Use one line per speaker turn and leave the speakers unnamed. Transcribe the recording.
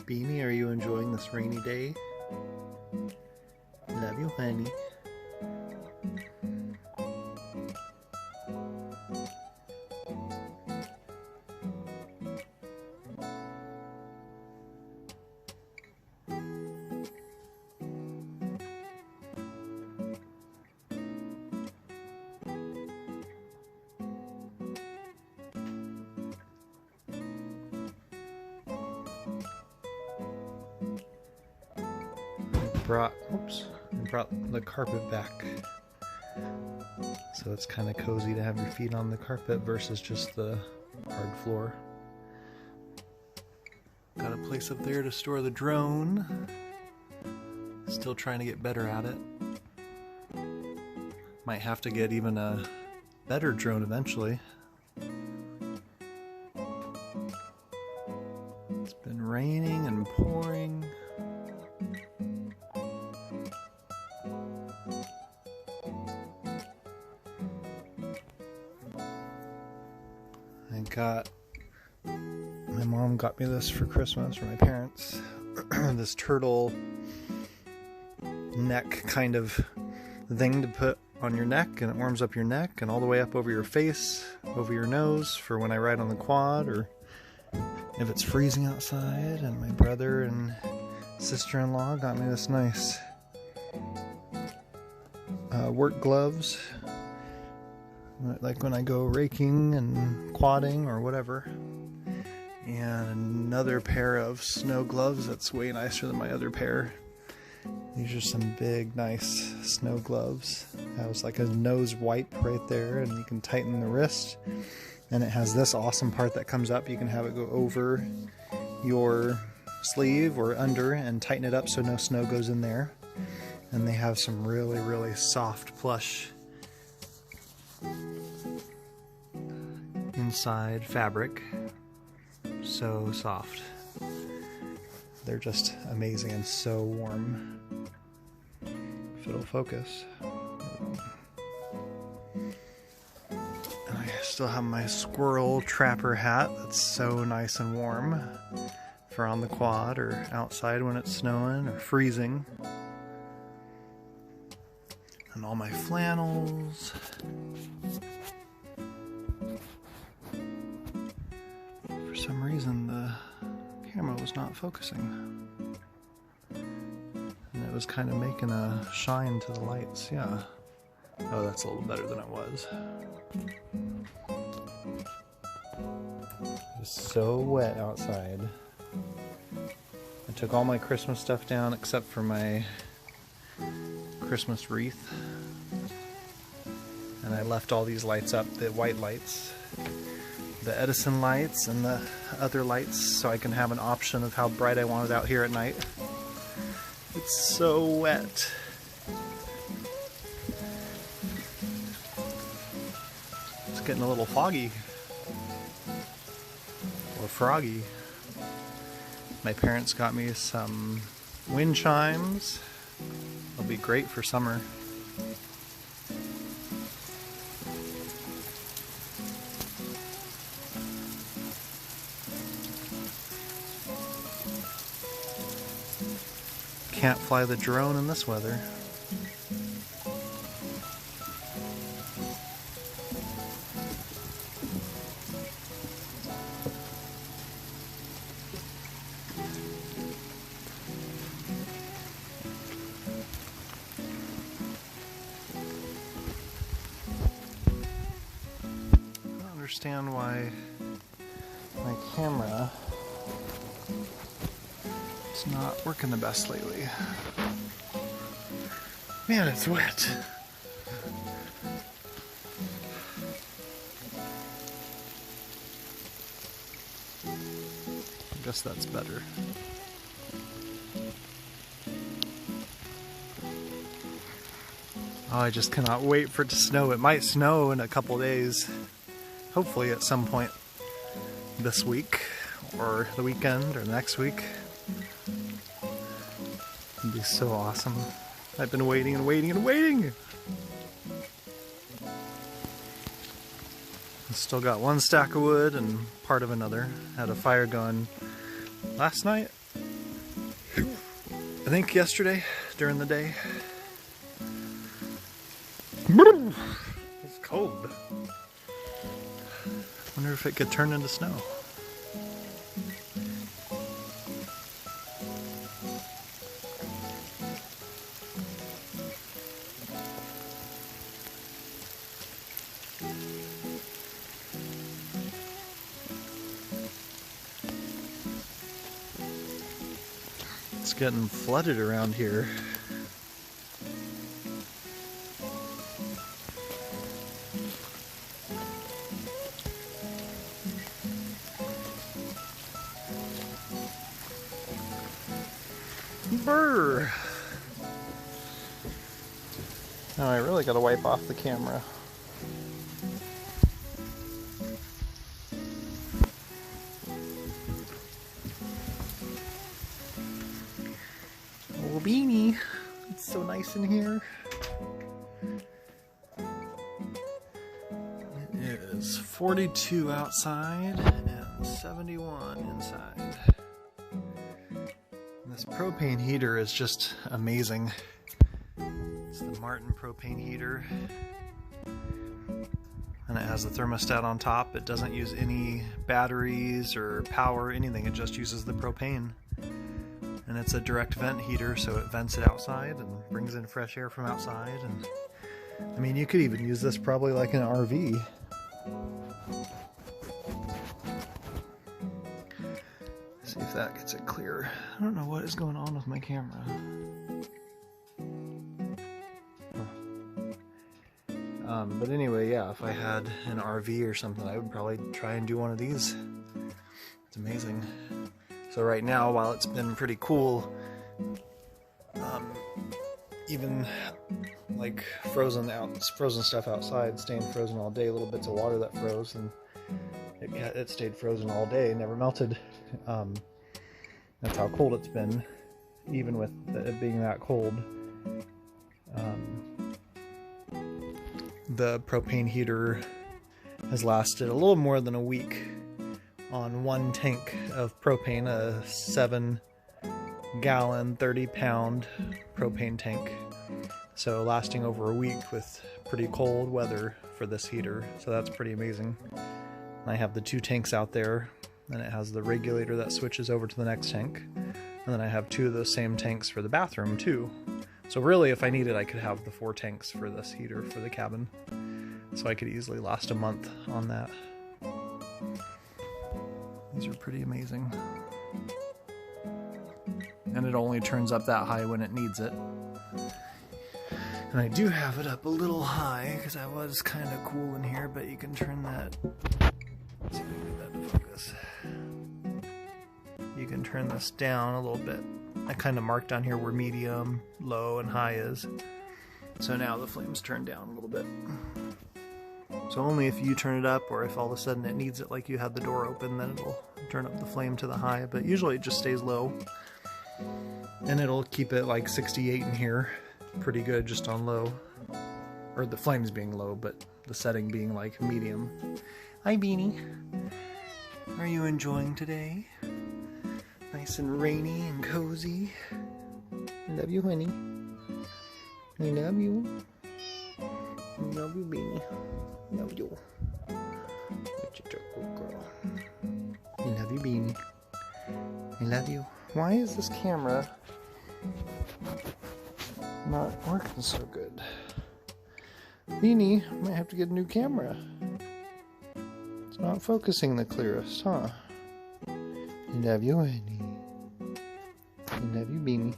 Beanie, are you enjoying this rainy day? Love you, honey. I brought the carpet back, so it's kind of cozy to have your feet on the carpet versus just the hard floor. Got a place up there to store the drone. Still trying to get better at it. Might have to get even a better drone eventually. It's been raining and pouring. My mom got me this for Christmas, or my parents. This turtle neck kind of thing to put on your neck, and it warms up your neck and all the way up over your face, over your nose for when I ride on the quad, or if it's freezing outside. And my brother and sister-in-law got me this nice work gloves, like when I go raking and quadding or whatever. And another pair of snow gloves that's way nicer than my other pair. These are some big, nice snow gloves. It has like a nose wipe right there, and you can tighten the wrist. And it has this awesome part that comes up. You can have it go over your sleeve or under and tighten it up so no snow goes in there. And they have some really, really soft plush inside fabric. So soft. They're just amazing and so warm. If it'll focus. And I still have my squirrel trapper hat that's so nice and warm for on the quad or outside when it's snowing or freezing. And all my flannels. For some reason the camera was not focusing. And it was kind of making a shine to the lights, yeah. Oh, that's a little better than it was. It was so wet outside. I took all my Christmas stuff down except for my Christmas wreath. And I left all these lights up, the white lights, the Edison lights, and the other lights, so I can have an option of how bright I want it out here at night. It's so wet. It's getting a little foggy. Or froggy. My parents got me some wind chimes. They'll be great for summer. Can't fly the drone in this weather. I don't understand why my camera is not working the best lately. Man, it's wet. I guess that's better. Oh, I just cannot wait for it to snow. It might snow in a couple days. Hopefully at some point this week, or the weekend, or next week. It'd be so awesome. I've been waiting and waiting and waiting! I still got one stack of wood and part of another. Had a fire going last night, I think yesterday, during the day, it's cold. Wonder if it could turn into snow. It's getting flooded around here. Brr! Now I really gotta wipe off the camera. Oh, Beanie, it's so nice in here. It is 42 outside and 71 inside. This propane heater is just amazing. It's the Martin propane heater. And it has the thermostat on top. It doesn't use any batteries or power, anything. It just uses the propane. And it's a direct vent heater, so it vents it outside and brings in fresh air from outside. And I mean, you could even use this probably like an RV. See if that gets it clear. I don't know what is going on with my camera. But anyway, yeah, if I had an RV or something, I would probably try and do one of these. It's amazing. So right now, while it's been pretty cool, even like frozen stuff outside, staying frozen all day, little bits of water that froze, and it stayed frozen all day, never melted. That's how cold it's been, even with it being that cold. The propane heater has lasted a little more than a week on one tank of propane, a 7-gallon, 30-pound propane tank. So lasting over a week with pretty cold weather for this heater, so that's pretty amazing. I have the 2 tanks out there, and it has the regulator that switches over to the next tank. And then I have 2 of those same tanks for the bathroom too. So really, if I needed, I could have the 4 tanks for this heater for the cabin. So I could easily last a month on that. These are pretty amazing. And it only turns up that high when it needs it. And I do have it up a little high because I was kind of cool in here, but you can turn that. Let's see if I can get that to focus. You can turn this down a little bit. I kind of marked down here where medium, low, and high is. So now the flame's turned down a little bit. So only if you turn it up, or if all of a sudden it needs it, like you had the door open, then it'll turn up the flame to the high. But usually it just stays low. And it'll keep it like 68 in here. Pretty good just on low. Or the flames being low, but the setting being like medium. Hi, Beanie. Are you enjoying today? Nice and rainy and cozy. I love you, honey. I love you. I love you, Beanie. Love you. Such a good girl. I love you, Beanie. I love you. Why is this camera not working so good? Beanie, might have to get a new camera. It's not focusing the clearest, huh? I love you, honey. I love you, Beanie.